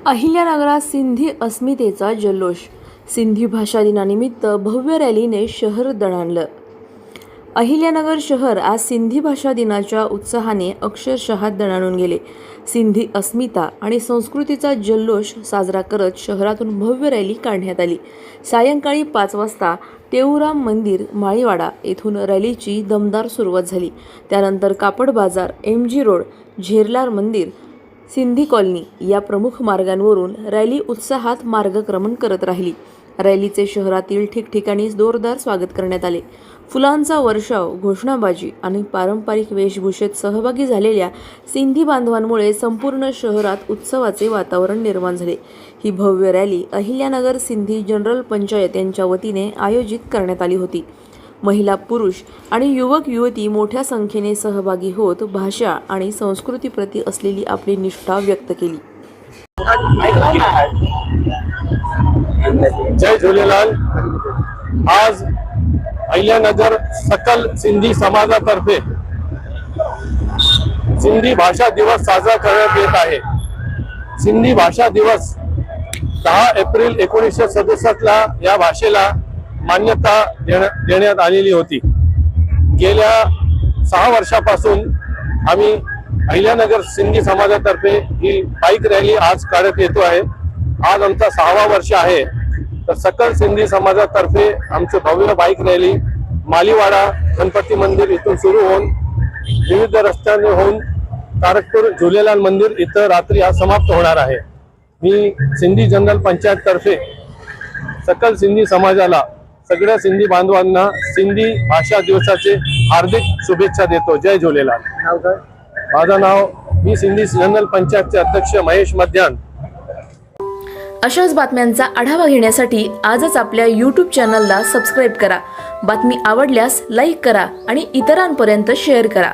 अहिल्यानगरात सिंधी अस्मितेचा जल्लोष. सिंधी भाषा दिनानिमित्त भव्य रॅलीने शहर दणाणलं. अहिल्यानगर शहर आज सिंधी भाषा दिनाच्या उत्साहाने अक्षरशः दणाणून गेले. सिंधी अस्मिता आणि संस्कृतीचा जल्लोष साजरा करत शहरातून भव्य रॅली काढण्यात आली. सायंकाळी 5 वाजता टेऊराम मंदिर माळीवाडा येथून रॅलीची दमदार सुरुवात झाली. त्यानंतर कापड बाजार, MG रोड, झेरलार मंदिर, सिंधी कॉलनी या प्रमुख मार्गांवरून रॅली उत्साहात मार्गक्रमण करत राहिली. रॅलीचे शहरातील ठिकठिकाणी जोरदार स्वागत करण्यात आले. फुलांचा वर्षाव, घोषणाबाजी आणि पारंपरिक वेशभूषेत सहभागी झालेल्या सिंधी बांधवांमुळे संपूर्ण शहरात उत्सवाचे वातावरण निर्माण झाले. ही भव्य रॅली अहिल्यानगर सिंधी जनरल पंचायत यांच्या वतीने आयोजित करण्यात आली होती. महिला, पुरुष आणि युवक युवती मोठ्या संख्येने सहभागी होत भाषा आणि संस्कृतीप्रती असलेली आपली निष्ठा व्यक्त केली. जय झूलेलाल. आज अहिल्यानगर सकल सिंधी समाजातर्फे सिंधी भाषा दिवस साजरा करण्यात येत आहे. सिंधी भाषा दिवस 10 एप्रिल 1967 ला या भाषेला मान्यता देण्यात आलेली होती. गेल्या 6 वर्षापासून आम्ही अहिल्यानगर सिंधी समाजातर्फे ही बाईक रॅली आज काढत येतो आहे. आज आमचा 6वा वर्ष आहे. तर सकल सिंधी समाजातर्फे आमची भव्य बाईक रॅली मालीवाडा गणपती मंदिर इथून सुरू होऊन विविध रस्त्याने होऊन तारकपूर झुलेलाल मंदिर इथं रात्री आज समाप्त होणार आहे. मी सिंधी जनरल पंचायत तर्फे सकल सिंधी समाजाला, सगळ्या सिंधी बांधवांना सिंधी भाषा दिवसाचे हार्दिक शुभेच्छा देतो. जय झूलेलाल. माझं नाव, मी सिंधी जनरल पंचायतचे अध्यक्ष महेश मध्यान. अशाच बातम्यांचा आढावा घेण्यासाठी आजच आपल्या YouTube चॅनलला सबस्क्राईब करा. बातमी आवडल्यास लाईक करा आणि इतरांपर्यंत शेअर करा.